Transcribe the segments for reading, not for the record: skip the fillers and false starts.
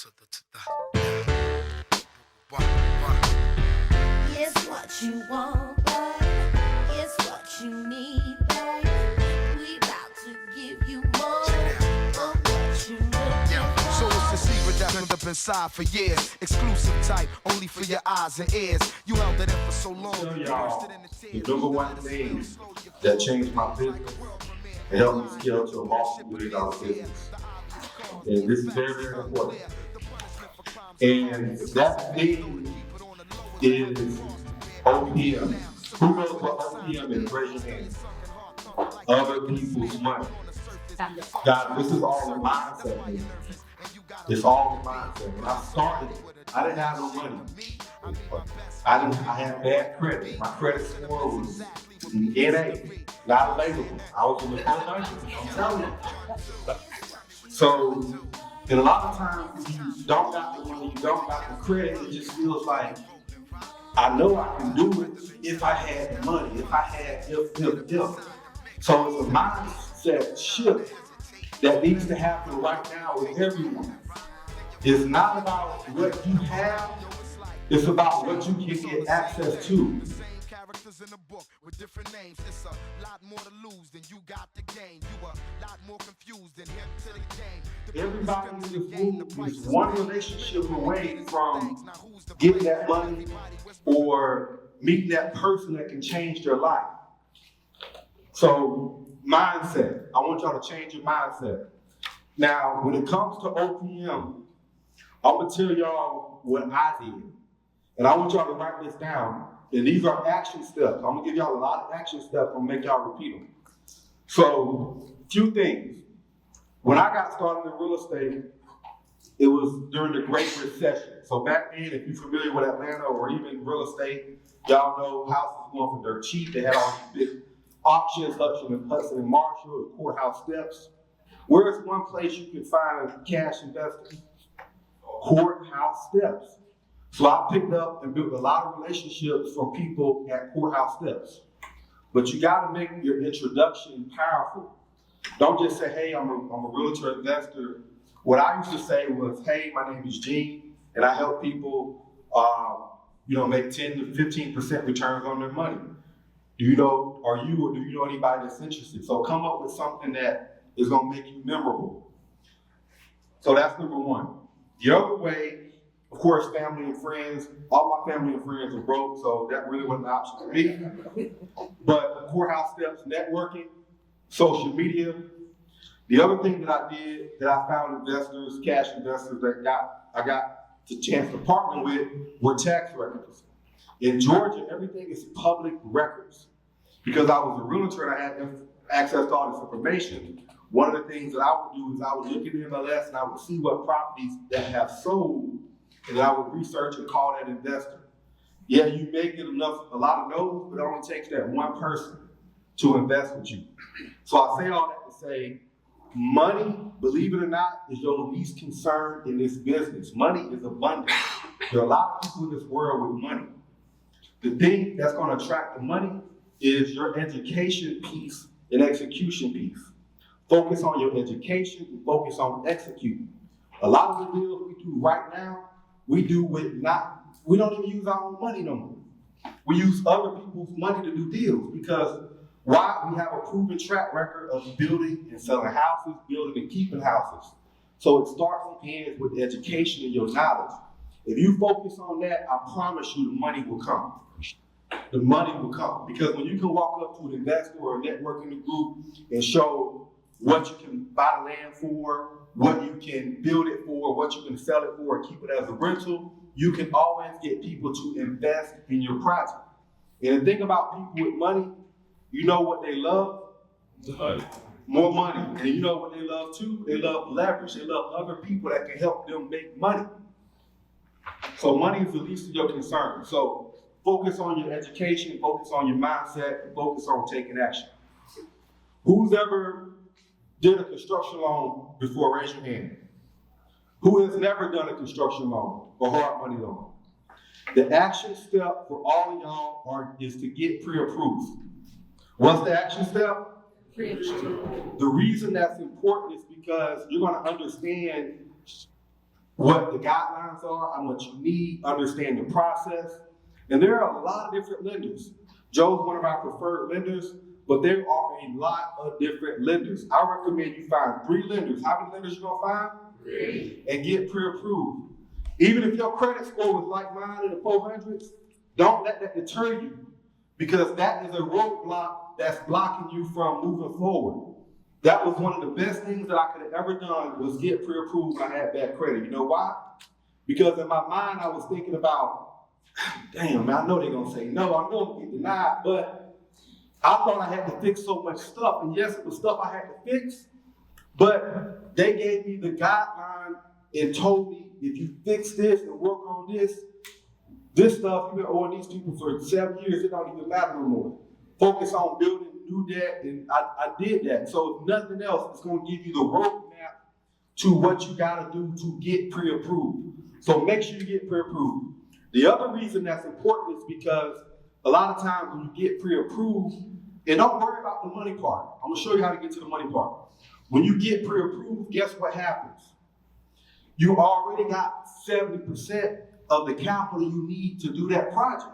It's what you want, babe. It's what you need, babe. We about to give you more of what you looking for. So it's the secret that's been up inside for years. Exclusive type, only for your eyes and ears. You held it in for so long. Tell y'all the number one thing that changed my business and helped me scale to a multi-million-dollar business. And this is very, very important. And that thing is OPM. Who knows what OPM is? Raise your hand. Other people's money. God, this is all the mindset, man. It's all the mindset. When I started, I didn't have no money. I had bad credit. My credit score was NA, not available. I was in the 400s, I'm telling you. So, and a lot of times, you don't got the money, you don't got the credit, it just feels like, I know I can do it if I had the money, if I had if. So it's a mindset shift that needs to happen right now with everyone. It's not about what you have, it's about what you can get access to. In a book with different names, it's a lot more to lose than you got to gain. You a lot more confused than hip to the game. Everybody in this room is one relationship away from getting that money or meeting that person that can change their life. So, mindset. I want y'all to change your mindset. Now, when it comes to OPM, I'm gonna tell y'all what I did. And I want y'all to write this down. And these are action steps. I'm gonna give y'all a lot of action steps. I'm gonna make y'all repeat them. So, few things. When I got started in real estate, it was during the Great Recession. So back then, if you're familiar with Atlanta or even real estate, y'all know houses going for dirt cheap. They had all these big auctions, Hudson and Marshall, the courthouse steps. Where is one place you can find cash investors? Courthouse steps. So I picked up and built a lot of relationships from people at courthouse steps. But you gotta make your introduction powerful. Don't just say, hey, I'm a realtor investor. What I used to say was, hey, my name is Gene, and I help people make 10 to 15% returns on their money. Do you know anybody that's interested? So come up with something that is gonna make you memorable. So that's number one. The other way, of course, family and friends. All my family and friends are broke, so that really wasn't an option for me. But courthouse steps, networking, social media. The other thing that I did that I found investors, cash investors that I got the chance to partner with were tax records. In Georgia, everything is public records. Because I was a realtor and I had access to all this information, one of the things that I would do is I would look at the MLS and I would see what properties that have sold, and I would research and call that investor. Yeah, you may get a lot of no's, but it only takes that one person to invest with you. So I say all that to say, money, believe it or not, is your least concern in this business. Money is abundant. There are a lot of people in this world with money. The thing that's going to attract the money is your education piece and execution piece. Focus on your education and focus on executing. A lot of the deals we do right now, we don't even use our own money no more. We use other people's money to do deals because why? We have a proven track record of building and selling houses, building and keeping houses. So it starts and ends with education and your knowledge. If you focus on that, I promise you the money will come. The money will come. Because when you can walk up to an investor or a networking group and show what you can buy the land for, what you can build it for, what you can sell it for, or keep it as a rental, you can always get people to invest in your project. And the thing about people with money, you know what they love? More money. And you know what they love too? They love leverage. They love other people that can help them make money. So money is the least of your concern. So focus on your education, focus on your mindset, and focus on taking action. Who's ever did a construction loan before? Raise your hand. Who has never done a construction loan or hard money loan? The action step for all of y'all is to get pre-approved. What's the action step? Pre-approved. The reason that's important is because you're going to understand what the guidelines are, how much you need, understand the process. And there are a lot of different lenders. Joe's one of our preferred lenders, but there are a lot of different lenders. I recommend you find 3 lenders. How many lenders you gonna find? 3. And get pre-approved. Even if your credit score was like mine in the 400s, don't let that deter you, because that is a roadblock that's blocking you from moving forward. That was one of the best things that I could have ever done, was get pre-approved when I had bad credit. You know why? Because in my mind, I was thinking about, damn, man, I know they're gonna say no, I know I'm gonna get denied, but I thought I had to fix so much stuff, and yes, it was stuff I had to fix, but they gave me the guideline and told me, if you fix this and work on this stuff, you've been owing these people for 7 years, it don't even matter no more. Focus on building new debt, and I did that. So if nothing else, it's gonna give you the roadmap to what you gotta do to get pre-approved. So make sure you get pre-approved. The other reason that's important is because a lot of times when you get pre-approved, and don't worry about the money part. I'm gonna show you how to get to the money part. When you get pre-approved, guess what happens? You already got 70% of the capital you need to do that project.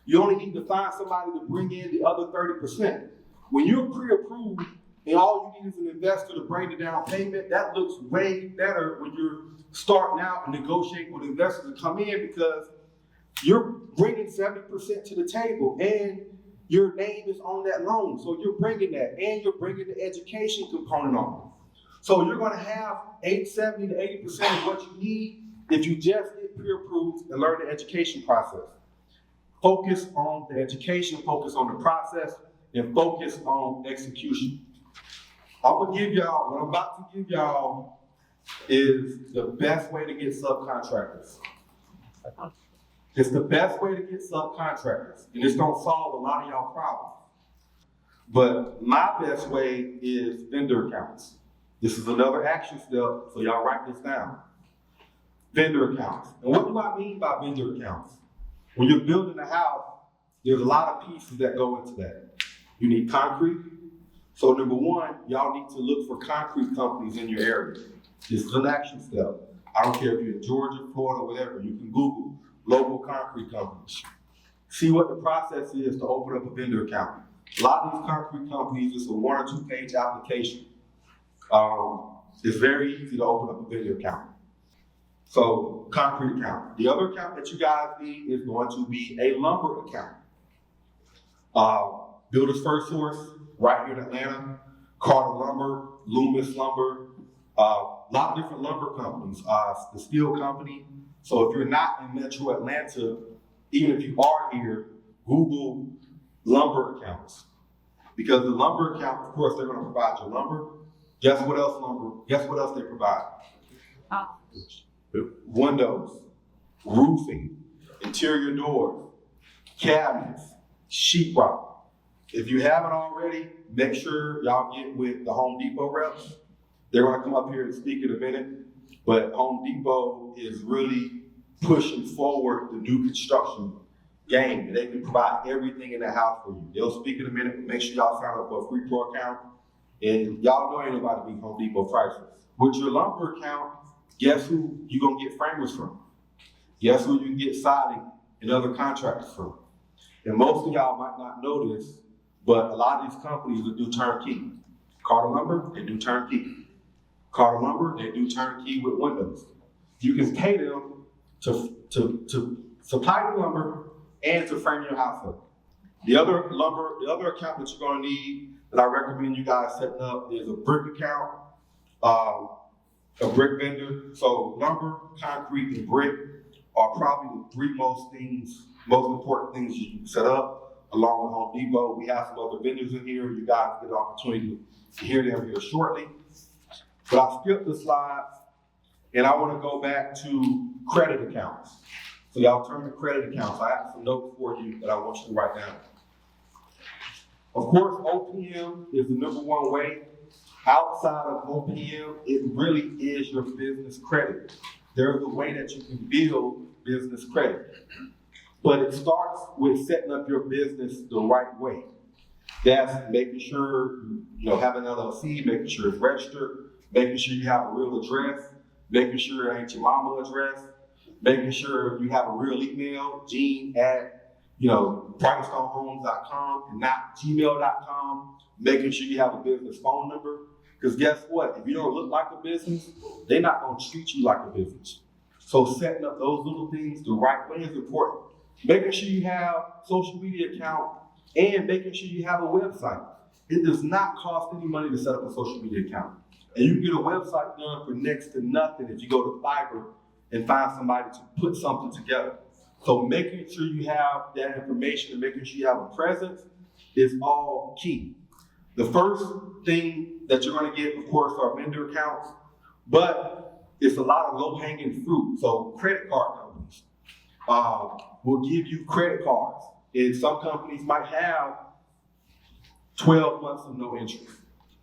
You only need to find somebody to bring in the other 30%. When you're pre-approved and all you need is an investor to bring the down payment, that looks way better when you're starting out and negotiating with investors to come in, because you're bringing 70% to the table and your name is on that loan. So you're bringing that, and you're bringing the education component on. So you're gonna have 70 to 80% of what you need if you just get pre-approved and learn the education process. Focus on the education, focus on the process, and focus on execution. What I'm about to give y'all is the best way to get subcontractors. It's the best way to get subcontractors, and it's gonna solve a lot of y'all problems. But my best way is vendor accounts. This is another action step, so y'all write this down. Vendor accounts. And what do I mean by vendor accounts? When you're building a house, there's a lot of pieces that go into that. You need concrete. So number one, y'all need to look for concrete companies in your area. This is an action step. I don't care if you're in Georgia, Florida, whatever, you can Google local concrete companies. See what the process is to open up a vendor account. A lot of these concrete companies, it's a 1 or 2 page application. It's very easy to open up a vendor account. So, concrete account. The other account that you guys need is going to be a lumber account. Builders First Source, right here in Atlanta, Carter Lumber, Loomis Lumber, a lot of different lumber companies, the steel company. So if you're not in Metro Atlanta, even if you are here, Google lumber accounts. Because the lumber account, of course, they're gonna provide your lumber. Guess what else they provide? Windows, roofing, interior doors, cabinets, sheetrock. If you haven't already, make sure y'all get with the Home Depot reps. They're gonna come up here and speak in a minute, but Home Depot is really pushing forward the new construction game. They can provide everything in the house for you. They'll speak in a minute, but make sure y'all sign up for a free pro account. And y'all know ain't nobody beat Home Depot prices. With your lumber account, guess who you gonna get framers from? Guess who you can get siding and other contractors from? And most of y'all might not know this, but a lot of these companies will do turnkey. Carter Lumber, they do turnkey. Carter Lumber, they do turnkey with windows. You can pay them to supply the lumber and to frame your house up. The other account that you're gonna need that I recommend you guys setting up is a brick account, a brick vendor. So lumber, concrete, and brick are probably the 3 most important things you can set up, along with Home Depot. We have some other vendors in here. You guys get the opportunity to hear them here shortly. But I skipped the slides, and I want to go back to credit accounts. So y'all turn to credit accounts. I have some notes for you that I want you to write down. Of course, OPM is the #1 way. Outside of OPM, it really is your business credit. There's a way that you can build business credit. But it starts with setting up your business the right way. That's making sure you have an LLC, making sure it's registered, making sure you have a real address, making sure it ain't your mama address, making sure you have a real email, gene@brightstonehomes.com and not gmail.com, making sure you have a business phone number. Because guess what? If you don't look like a business, they're not going to treat you like a business. So setting up those little things the right way is important. Making sure you have social media account and making sure you have a website. It does not cost any money to set up a social media account. And you can get a website done for next to nothing if you go to Fiverr and find somebody to put something together. So making sure you have that information and making sure you have a presence is all key. The first thing that you're going to get, of course, are vendor accounts, but it's a lot of low-hanging fruit. So credit card companies will give you credit cards. And some companies might have 12 months of no interest.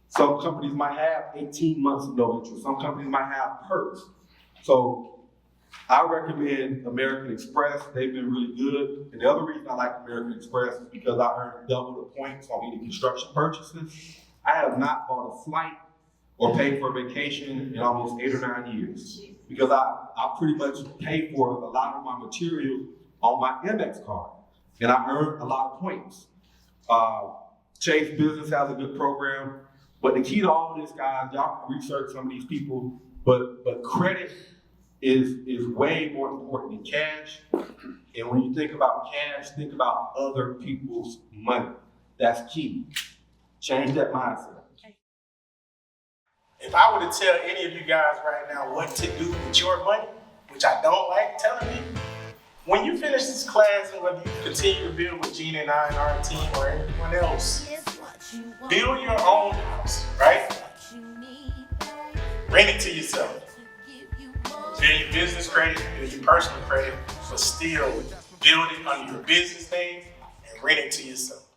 Some companies might have 18 months of no interest. Some companies might have perks. So I recommend American Express. They've been really good. And the other reason I like American Express is because I earn double the points on any construction purchases. I have not bought a flight or paid for a vacation in almost 8 or 9 years because I pretty much pay for a lot of my material on my MX card. And I earn a lot of points. Chase Business has a good program. But the key to all of this, guys, y'all can research some of these people, but credit is way more important than cash. And when you think about cash, think about other people's money. That's key. Change that mindset. If I were to tell any of you guys right now what to do with your money, which I don't like telling you, when you finish this class and whether you continue to build with Gene and I and our team or anyone else, build your own house, right? Rent it to yourself. Build your business credit, build your personal credit, but still build it under your business name and rent it to yourself.